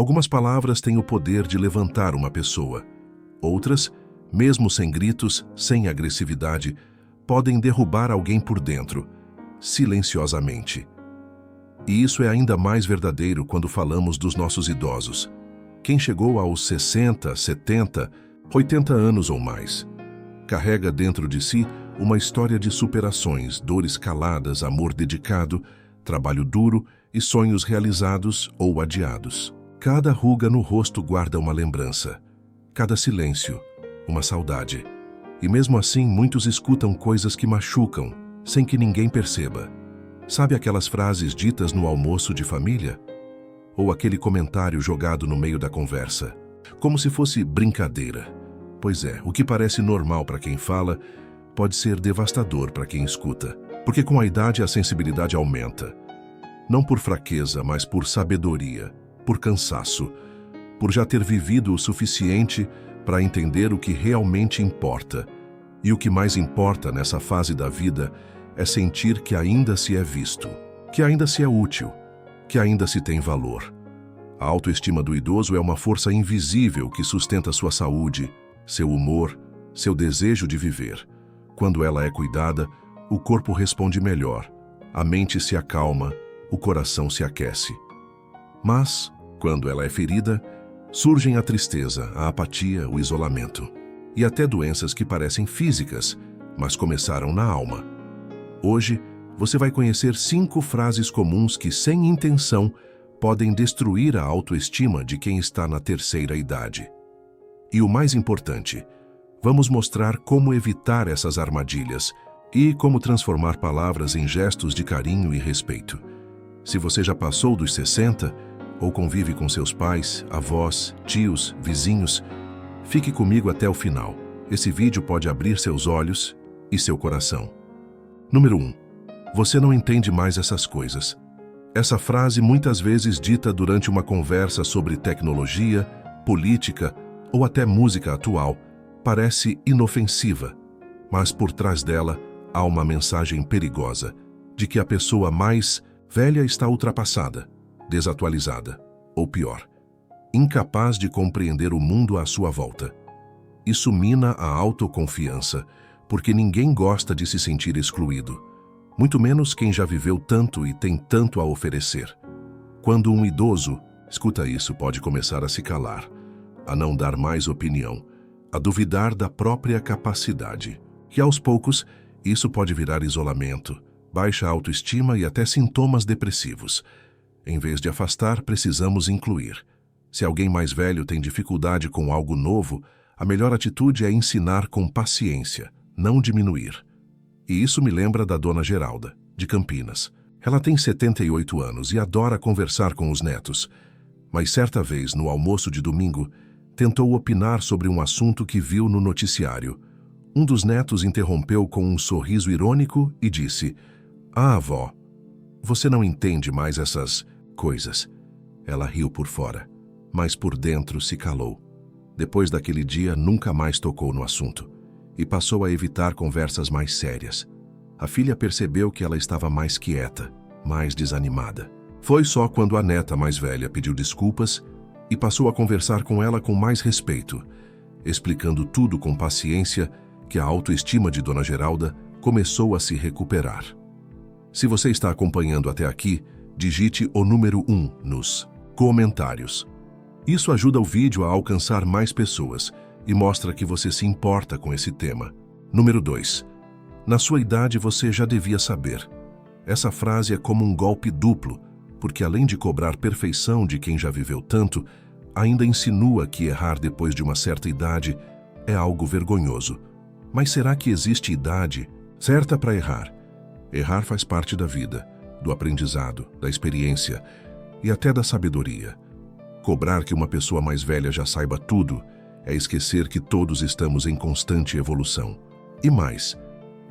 Algumas palavras têm o poder de levantar uma pessoa. Outras, mesmo sem gritos, sem agressividade, podem derrubar alguém por dentro, silenciosamente. E isso é ainda mais verdadeiro quando falamos dos nossos idosos. Quem chegou aos 60, 70, 80 anos ou mais, carrega dentro de si uma história de superações, dores caladas, amor dedicado, trabalho duro e sonhos realizados ou adiados. Cada ruga no rosto guarda uma lembrança, cada silêncio, uma saudade. E mesmo assim, muitos escutam coisas que machucam, sem que ninguém perceba. Sabe aquelas frases ditas no almoço de família? Ou aquele comentário jogado no meio da conversa, como se fosse brincadeira. Pois é, o que parece normal para quem fala, pode ser devastador para quem escuta. Porque com a idade a sensibilidade aumenta. Não por fraqueza, mas por sabedoria, por cansaço, por já ter vivido o suficiente para entender o que realmente importa. E o que mais importa nessa fase da vida é sentir que ainda se é visto, que ainda se é útil, que ainda se tem valor. A autoestima do idoso é uma força invisível que sustenta sua saúde, seu humor, seu desejo de viver. Quando ela é cuidada, o corpo responde melhor, a mente se acalma, o coração se aquece. Mas, quando ela é ferida, surgem a tristeza, a apatia, o isolamento. E até doenças que parecem físicas, mas começaram na alma. Hoje, você vai conhecer 5 frases comuns que, sem intenção, podem destruir a autoestima de quem está na terceira idade. E o mais importante, vamos mostrar como evitar essas armadilhas e como transformar palavras em gestos de carinho e respeito. Se você já passou dos 60, ou convive com seus pais, avós, tios, vizinhos, fique comigo até o final. Esse vídeo pode abrir seus olhos e seu coração. Número 1. Você não entende mais essas coisas. Essa frase, muitas vezes dita durante uma conversa sobre tecnologia, política ou até música atual, parece inofensiva, mas por trás dela há uma mensagem perigosa de que a pessoa mais velha está ultrapassada, desatualizada, ou pior, incapaz de compreender o mundo à sua volta. Isso mina a autoconfiança, porque ninguém gosta de se sentir excluído, muito menos quem já viveu tanto e tem tanto a oferecer. Quando um idoso escuta isso, pode começar a se calar, a não dar mais opinião, a duvidar da própria capacidade. E aos poucos, isso pode virar isolamento, baixa autoestima e até sintomas depressivos. Em vez de afastar, precisamos incluir. Se alguém mais velho tem dificuldade com algo novo, a melhor atitude é ensinar com paciência, não diminuir. E isso me lembra da Dona Geralda, de Campinas. Ela tem 78 anos e adora conversar com os netos. Mas certa vez, no almoço de domingo, tentou opinar sobre um assunto que viu no noticiário. Um dos netos interrompeu com um sorriso irônico e disse: "Ah, avó, você não entende mais essas coisas." Ela riu por fora, mas por dentro se calou. Depois daquele dia, nunca mais tocou no assunto e passou a evitar conversas mais sérias. A filha percebeu que ela estava mais quieta, mais desanimada. Foi só quando a neta mais velha pediu desculpas e passou a conversar com ela com mais respeito, explicando tudo com paciência, que a autoestima de Dona Geralda começou a se recuperar. Se você está acompanhando até aqui, digite o número 1 nos comentários. Isso ajuda o vídeo a alcançar mais pessoas e mostra que você se importa com esse tema. Número 2. Na sua idade você já devia saber. Essa frase é como um golpe duplo, porque além de cobrar perfeição de quem já viveu tanto, ainda insinua que errar depois de uma certa idade é algo vergonhoso. Mas será que existe idade certa para errar? Errar faz parte da vida, do aprendizado, da experiência e até da sabedoria. Cobrar que uma pessoa mais velha já saiba tudo é esquecer que todos estamos em constante evolução. E mais,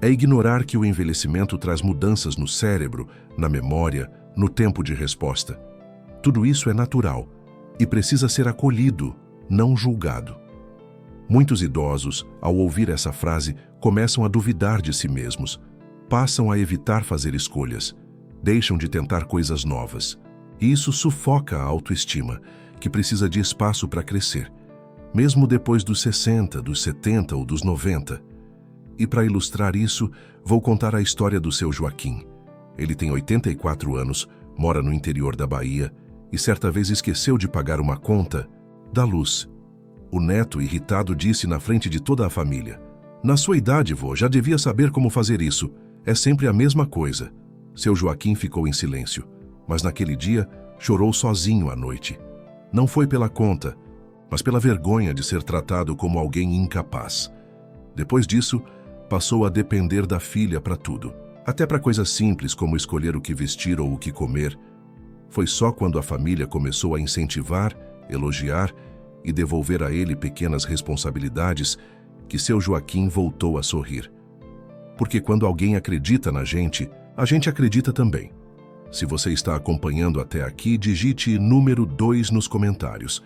é ignorar que o envelhecimento traz mudanças no cérebro, na memória, no tempo de resposta. Tudo isso é natural e precisa ser acolhido, não julgado. Muitos idosos, ao ouvir essa frase, começam a duvidar de si mesmos, passam a evitar fazer escolhas, deixam de tentar coisas novas. E isso sufoca a autoestima que precisa de espaço para crescer, mesmo depois dos 60, dos 70 ou dos 90. E para ilustrar isso, vou contar a história do seu Joaquim. Ele tem 84 anos, mora no interior da Bahia e certa vez esqueceu de pagar uma conta da luz. O neto, irritado, disse na frente de toda a família: "Na sua idade, vô, já devia saber como fazer isso. É sempre a mesma coisa." Seu Joaquim ficou em silêncio, mas naquele dia chorou sozinho à noite. Não foi pela conta, mas pela vergonha de ser tratado como alguém incapaz. Depois disso, passou a depender da filha para tudo, até para coisas simples como escolher o que vestir ou o que comer. Foi só quando a família começou a incentivar, elogiar e devolver a ele pequenas responsabilidades que seu Joaquim voltou a sorrir. Porque quando alguém acredita na gente, a gente acredita também. Se você está acompanhando até aqui, digite número 2 nos comentários.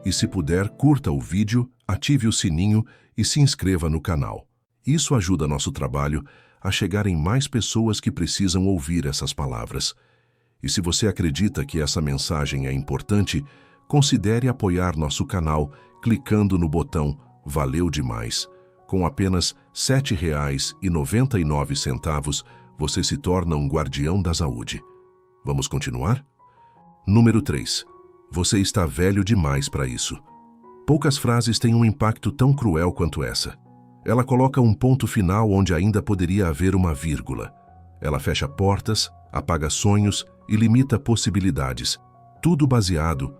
E se puder, curta o vídeo, ative o sininho e se inscreva no canal. Isso ajuda nosso trabalho a chegar em mais pessoas que precisam ouvir essas palavras. E se você acredita que essa mensagem é importante, considere apoiar nosso canal clicando no botão Valeu Demais. Com apenas R$ 7,99, você se torna um guardião da saúde. Vamos continuar? Número 3. Você está velho demais para isso. Poucas frases têm um impacto tão cruel quanto essa. Ela coloca um ponto final onde ainda poderia haver uma vírgula. Ela fecha portas, apaga sonhos e limita possibilidades. Tudo baseado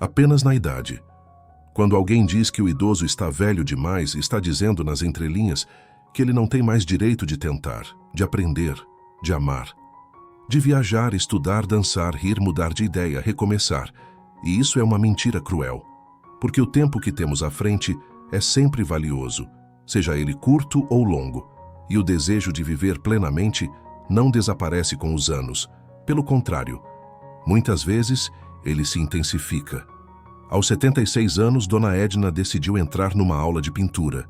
apenas na idade. Quando alguém diz que o idoso está velho demais, está dizendo nas entrelinhas que ele não tem mais direito de tentar, de aprender, de amar, de viajar, estudar, dançar, rir, mudar de ideia, recomeçar. E isso é uma mentira cruel, porque o tempo que temos à frente é sempre valioso, seja ele curto ou longo, e o desejo de viver plenamente não desaparece com os anos. Pelo contrário, muitas vezes ele se intensifica. Aos 76 anos, Dona Edna decidiu entrar numa aula de pintura.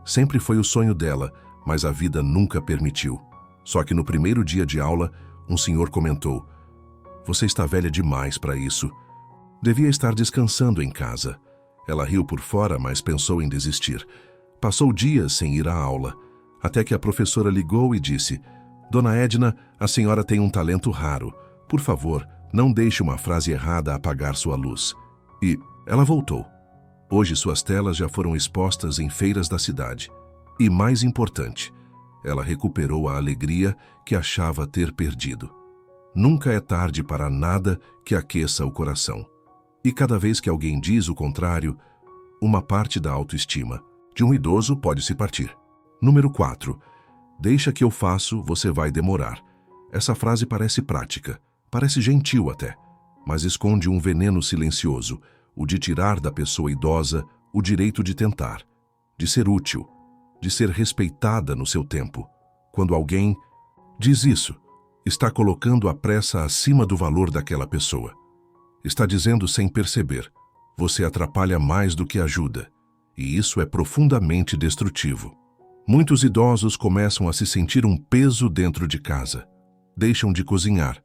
Sempre foi o sonho dela, mas a vida nunca permitiu. Só que no primeiro dia de aula, um senhor comentou: "Você está velha demais para isso. Devia estar descansando em casa." Ela riu por fora, mas pensou em desistir. Passou dias sem ir à aula, até que a professora ligou e disse: "Dona Edna, a senhora tem um talento raro. Por favor, não deixe uma frase errada apagar sua luz." E ela voltou. Hoje suas telas já foram expostas em feiras da cidade. E mais importante, ela recuperou a alegria que achava ter perdido. Nunca é tarde para nada que aqueça o coração. E cada vez que alguém diz o contrário, uma parte da autoestima de um idoso pode se partir. Número 4. Deixa que eu faço, você vai demorar. Essa frase parece prática, parece gentil até, mas esconde um veneno silencioso, o de tirar da pessoa idosa o direito de tentar, de ser útil, de ser respeitada no seu tempo. Quando alguém diz isso, está colocando a pressa acima do valor daquela pessoa. Está dizendo sem perceber: você atrapalha mais do que ajuda, e isso é profundamente destrutivo. Muitos idosos começam a se sentir um peso dentro de casa. Deixam de cozinhar,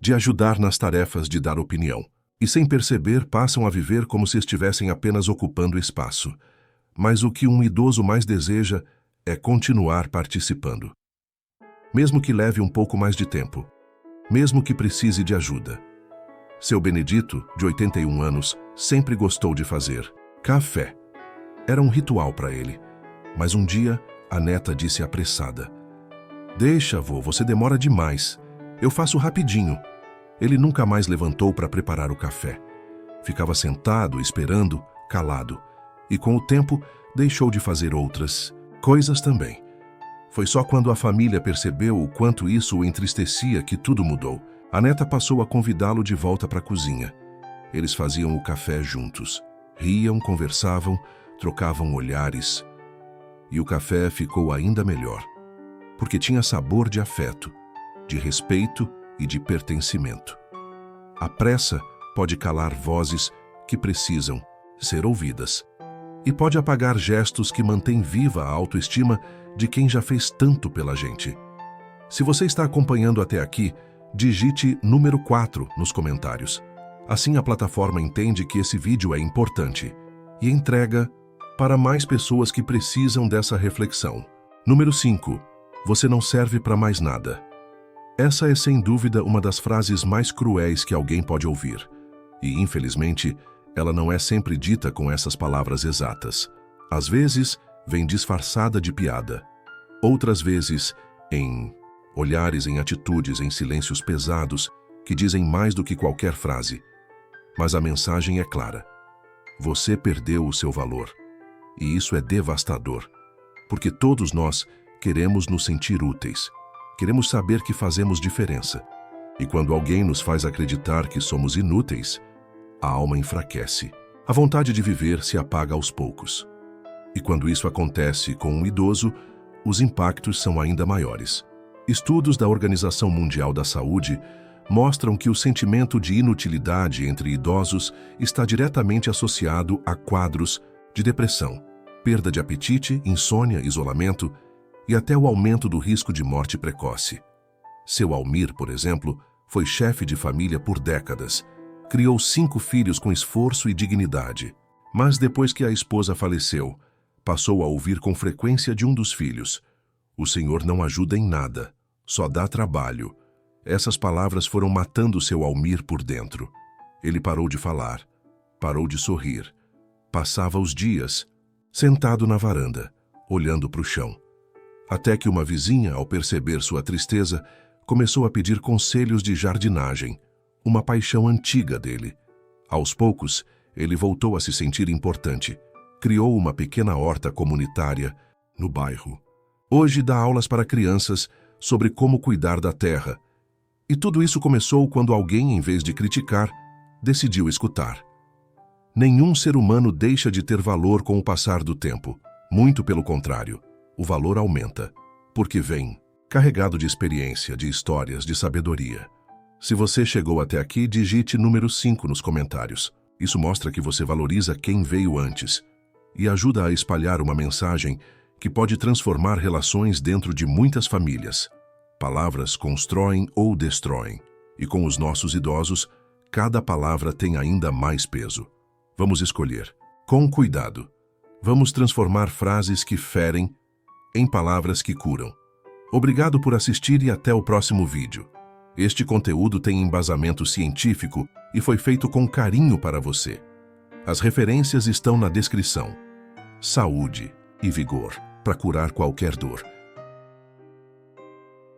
de ajudar nas tarefas de dar opinião, e sem perceber passam a viver como se estivessem apenas ocupando espaço. Mas o que um idoso mais deseja é continuar participando. Mesmo que leve um pouco mais de tempo, mesmo que precise de ajuda. Seu Benedito, de 81 anos, sempre gostou de fazer café. Era um ritual para ele. Mas um dia, a neta disse apressada: "Deixa, vô, você demora demais. Eu faço rapidinho." Ele nunca mais levantou para preparar o café. Ficava sentado, esperando, calado. E com o tempo, deixou de fazer outras coisas também. Foi só quando a família percebeu o quanto isso o entristecia que tudo mudou. A neta passou a convidá-lo de volta para a cozinha. Eles faziam o café juntos. Riam, conversavam, trocavam olhares. E o café ficou ainda melhor, porque tinha sabor de afeto, de respeito e de pertencimento. A pressa pode calar vozes que precisam ser ouvidas. E pode apagar gestos que mantêm viva a autoestima de quem já fez tanto pela gente. Se você está acompanhando até aqui, digite número 4 nos comentários. Assim, a plataforma entende que esse vídeo é importante e entrega para mais pessoas que precisam dessa reflexão. Número 5. Você não serve para mais nada. Essa é sem dúvida uma das frases mais cruéis que alguém pode ouvir. E, infelizmente, ela não é sempre dita com essas palavras exatas. Às vezes, vem disfarçada de piada. Outras vezes, em olhares, em atitudes, em silêncios pesados que dizem mais do que qualquer frase. Mas a mensagem é clara. Você perdeu o seu valor. E isso é devastador, porque todos nós queremos nos sentir úteis. Queremos saber que fazemos diferença. E quando alguém nos faz acreditar que somos inúteis, a alma enfraquece. A vontade de viver se apaga aos poucos. E quando isso acontece com um idoso, os impactos são ainda maiores. Estudos da Organização Mundial da Saúde mostram que o sentimento de inutilidade entre idosos está diretamente associado a quadros de depressão, perda de apetite, insônia, isolamento e até o aumento do risco de morte precoce. Seu Almir, por exemplo, foi chefe de família por décadas. Criou 5 filhos com esforço e dignidade. Mas depois que a esposa faleceu, passou a ouvir com frequência de um dos filhos: "O senhor não ajuda em nada, só dá trabalho." Essas palavras foram matando seu Almir por dentro. Ele parou de falar, parou de sorrir. Passava os dias sentado na varanda, olhando para o chão. Até que uma vizinha, ao perceber sua tristeza, começou a pedir conselhos de jardinagem, uma paixão antiga dele. Aos poucos, ele voltou a se sentir importante. Criou uma pequena horta comunitária no bairro. Hoje dá aulas para crianças sobre como cuidar da terra. E tudo isso começou quando alguém, em vez de criticar, decidiu escutar. Nenhum ser humano deixa de ter valor com o passar do tempo. Muito pelo contrário, o valor aumenta, porque vem carregado de experiência, de histórias, de sabedoria. Se você chegou até aqui, digite número 5 nos comentários. Isso mostra que você valoriza quem veio antes e ajuda a espalhar uma mensagem que pode transformar relações dentro de muitas famílias. Palavras constroem ou destroem, e com os nossos idosos, cada palavra tem ainda mais peso. Vamos escolher, com cuidado. Vamos transformar frases que ferem em palavras que curam. Obrigado por assistir e até o próximo vídeo. Este conteúdo tem embasamento científico e foi feito com carinho para você. As referências estão na descrição. Saúde e vigor para curar qualquer dor.